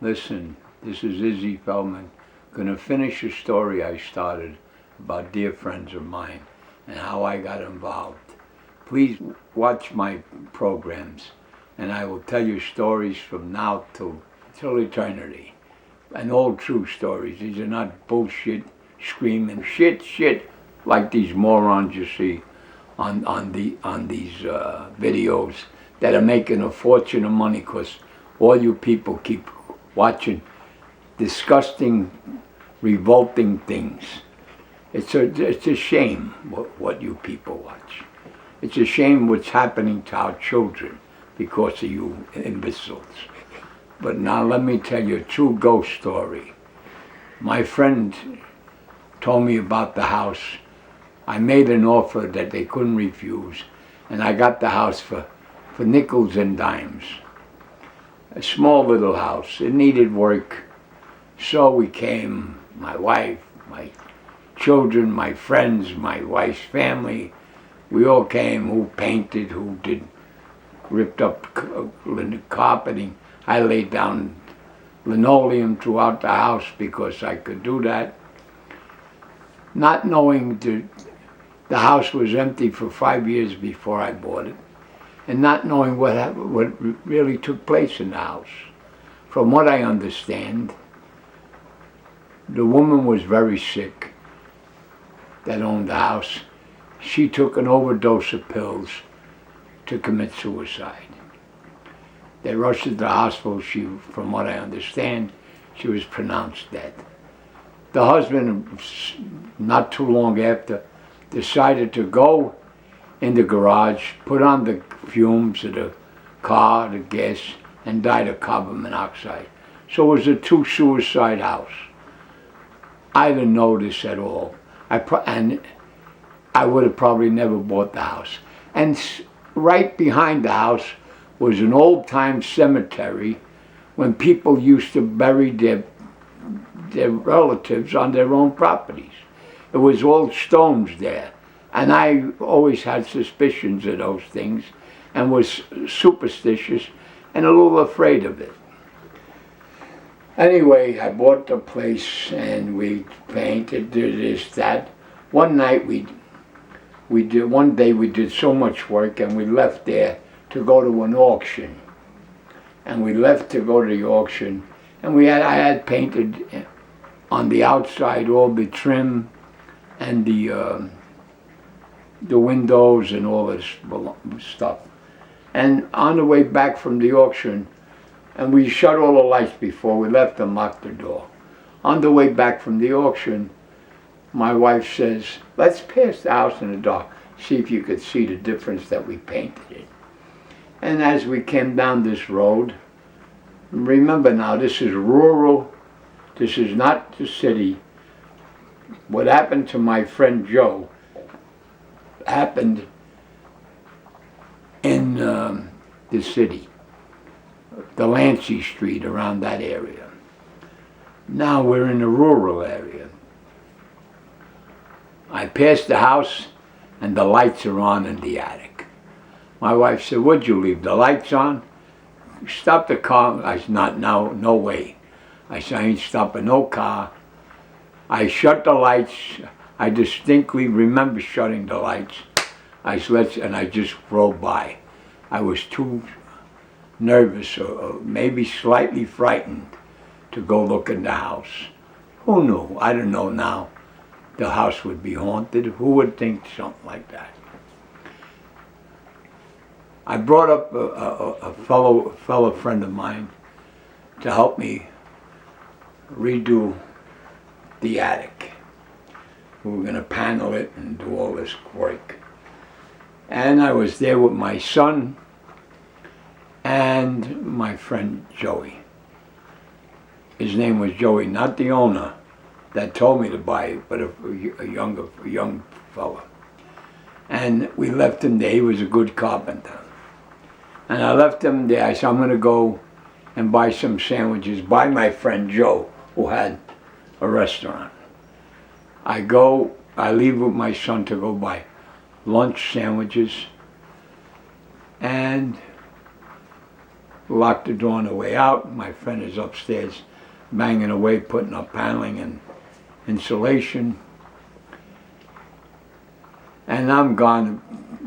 Listen, this is Izzy Feldman. Gonna finish a story I started about dear friends of mine and how I got involved. Please watch my programs and I will tell you stories from now till eternity. And all true stories. These are not bullshit, screaming shit like these morons you see on these videos that are making a fortune of money because all you people keep watching disgusting, revolting things. It's a shame what you people watch. It's a shame what's happening to our children because of you imbeciles. But now let me tell you a true ghost story. My friend told me about the house. I made an offer that they couldn't refuse, and I got the house for nickels and dimes. A small little house. It needed work. So we came, my wife, my children, my friends, my wife's family. We all came, who painted, who did, ripped up carpeting. I laid down linoleum throughout the house because I could do that. Not knowing the house was empty for 5 years before I bought it, and not knowing what really took place in the house. From what I understand, the woman was very sick that owned the house. She took an overdose of pills to commit suicide. They rushed her to the hospital. From what I understand, she was pronounced dead. The husband, not too long after, decided to go in the garage, put on the fumes of the car, the gas, and died of carbon monoxide. So it was a two-suicide house. I didn't know this at all. And I would have probably never bought the house. And right behind the house was an old-time cemetery when people used to bury their relatives on their own properties. It was all stones there. And I always had suspicions of those things and was superstitious and a little afraid of it. Anyway, I bought the place and we painted, did this, that. One night one day we did so much work and we left there to go to an auction. And we left to go to the auction and I had painted on the outside all the trim and the windows and all this stuff. And on the way back from the auction, and we shut all the lights before we left and locked the door. On the way back from the auction, my wife says, let's pass the house in the dark, see if you could see the difference that we painted it. And as we came down this road, remember now, this is rural, this is not the city. What happened to my friend Joe happened in the city, Delancey Street, around that area. Now we're in the rural area. I passed the house and the lights are on in the attic. My wife said, "Would you leave the lights on?" Stop the car. I said, no way. I said, I ain't stopping no car. I shut the lights. I distinctly remember shutting the lights. And I just drove by. I was too nervous or maybe slightly frightened to go look in the house. Who knew? I don't know now. The house would be haunted. Who would think something like that? I brought up a fellow friend of mine to help me redo the attic. We were going to panel it and do all this work. And I was there with my son and my friend Joey. His name was Joey, not the owner that told me to buy it, but a young fella. And we left him there. He was a good carpenter. And I left him there. I said, I'm going to go and buy some sandwiches by my friend Joe, who had a restaurant. I leave with my son to go buy lunch sandwiches. And locked the door on the way out. My friend is upstairs banging away, putting up paneling and insulation. And I'm gone,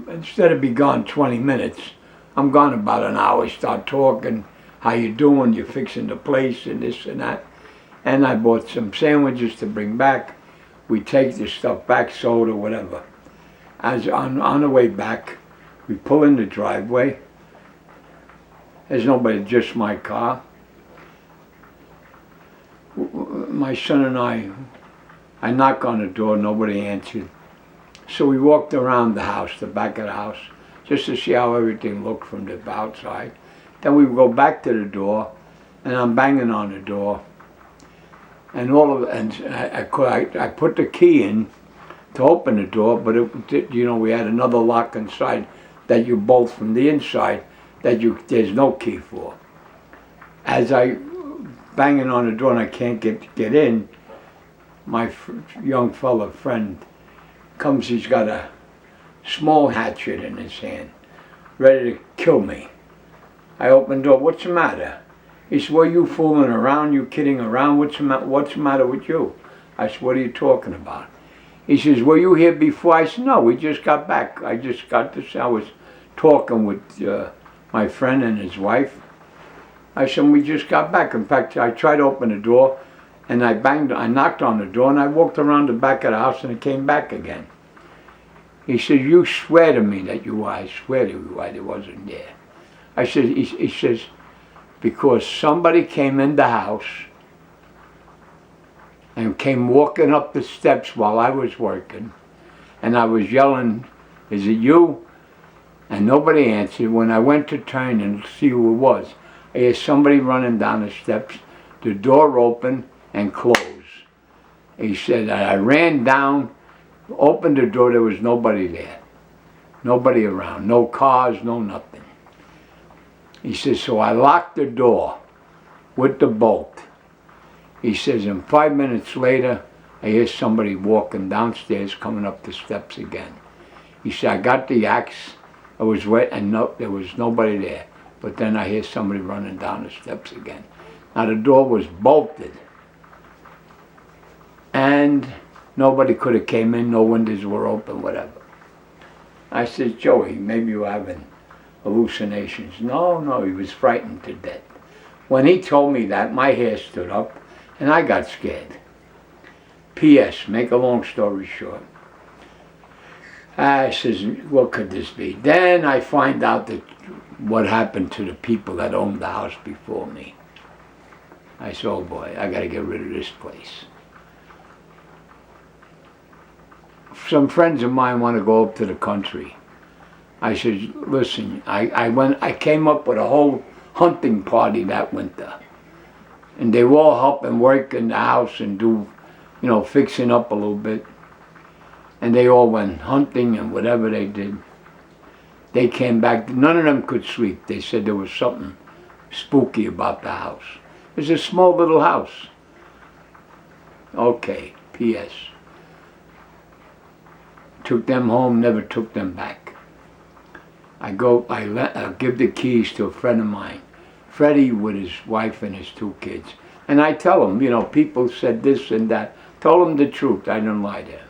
instead of be gone 20 minutes, I'm gone about an hour. Start talking, how you doing, you're fixing the place and this and that. And I bought some sandwiches to bring back. We take this stuff back, soda, whatever. As on the way back, we pull in the driveway. There's nobody, just my car. My son and I knock on the door, nobody answered. So we walked around the house, the back of the house, just to see how everything looked from the outside. Then we go back to the door, and I'm banging on the door. And I put the key in to open the door, but we had another lock inside that you bolt from the inside that there's no key for. As I banging on the door and I can't get in, my young fella friend comes. He's got a small hatchet in his hand, ready to kill me. I open the door. What's the matter? He said, "Well, you fooling around? You kidding around? What's the matter with you?" I said, "What are you talking about?" He says, "Were you here before?" I said, "No, we just got back. I just got this. I was talking with my friend and his wife." I said, "We just got back. In fact, I tried to open the door, and I knocked on the door, and I walked around the back of the house, and it came back again." He says, "You swear to me that I swear to you I wasn't there." I said, he says, "Because somebody came in the house and came walking up the steps while I was working, and I was yelling, 'Is it you?' And nobody answered. When I went to turn and see who it was, I hear somebody running down the steps, the door open and close." He said, I ran down, opened the door, there was nobody there. Nobody around, no cars, no nothing. He says, so I locked the door with the bolt. He says, and 5 minutes later, I hear somebody walking downstairs, coming up the steps again. He said, I got the axe, I was wet, and there was nobody there. But then I hear somebody running down the steps again. Now the door was bolted, and nobody could have came in, no windows were open, whatever. I said, Joey, maybe you're having hallucinations. No, he was frightened to death. When he told me that, my hair stood up, and I got scared. P.S., make a long story short. I says, what could this be? Then I find out that what happened to the people that owned the house before me. I said, oh boy, I got to get rid of this place. Some friends of mine want to go up to the country. I said, listen, I came up with a whole hunting party that winter. And they were all helping work in the house and do, fixing up a little bit. And they all went hunting and whatever they did. They came back, none of them could sleep. They said there was something spooky about the house. It's a small little house. Okay, P.S. Took them home, never took them back. I give the keys to a friend of mine, Freddie, with his wife and his 2 kids. And I tell him, people said this and that. Told him the truth, I didn't lie to him.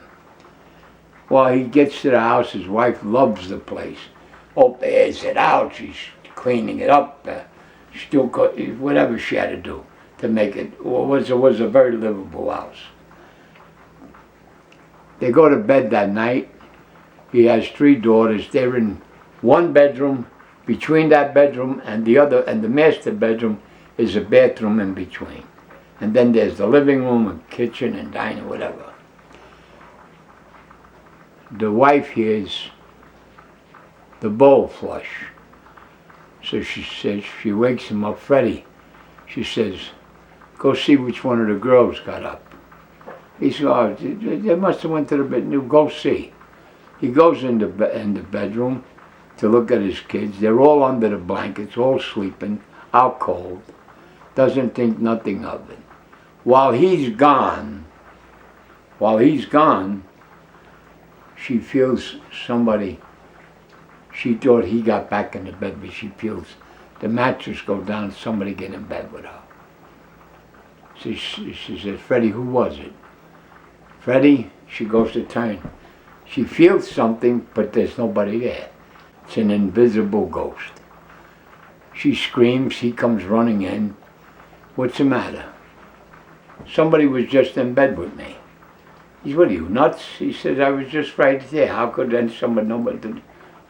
Well, he gets to the house, his wife loves the place. Oh, there's it out, she's cleaning it up, still whatever she had to do to make it. It was a very livable house. They go to bed that night. He has 3 daughters. They're in one bedroom. Between that bedroom and the master bedroom is a bathroom in between. And then there's the living room and kitchen and dining, whatever. The wife hears the bowl flush. So she says, she wakes him up, Freddie. She says, go see which one of the girls got up. He said, oh, they must have went to the bed. Go see. He goes in the bedroom to look at his kids. They're all under the blankets, all sleeping, out cold. Doesn't think nothing of it. While he's gone, she feels somebody. She thought he got back in the bed, but she feels the mattress go down, somebody get in bed with her. She says, Freddie, who was it? Freddie, she goes to turn. She feels something, but there's nobody there. It's an invisible ghost. She screams, he comes running in. What's the matter? Somebody was just in bed with me. He said, what are you, nuts? He says, I was just right there. How could then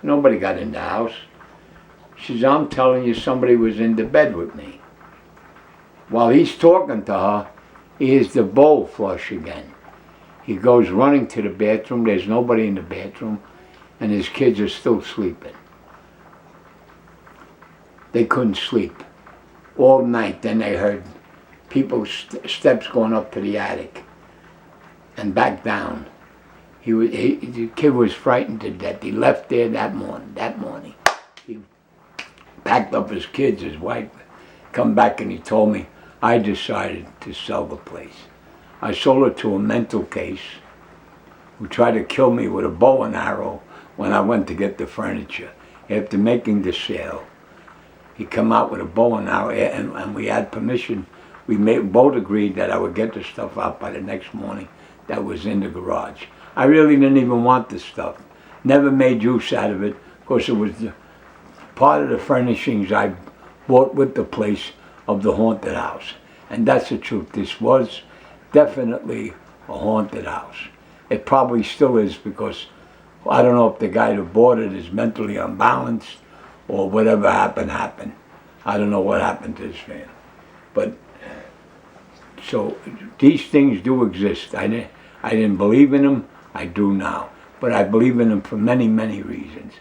nobody got in the house. She says, I'm telling you, somebody was in the bed with me. While he's talking to her, he hears the bowl flush again. He goes running to the bathroom. There's nobody in the bathroom, and his kids are still sleeping. They couldn't sleep all night. Then they heard people's steps going up to the attic and back down. The kid was frightened to death. He left there that morning. He packed up his kids, his wife, come back, and he told me, I decided to sell the place. I sold it to a mental case who tried to kill me with a bow and arrow when I went to get the furniture. After making the sale, he come out with a bow and arrow, and we had permission. We both agreed that I would get the stuff out by the next morning that was in the garage. I really didn't even want the stuff. Never made use out of it, because it was part of the furnishings I bought with the place of the haunted house. And that's the truth. This was definitely a haunted house. It probably still is, because I don't know if the guy who bought it is mentally unbalanced or whatever happened. I don't know what happened to this man. But, so these things do exist. I didn't believe in them. I do now. But I believe in them for many, many reasons.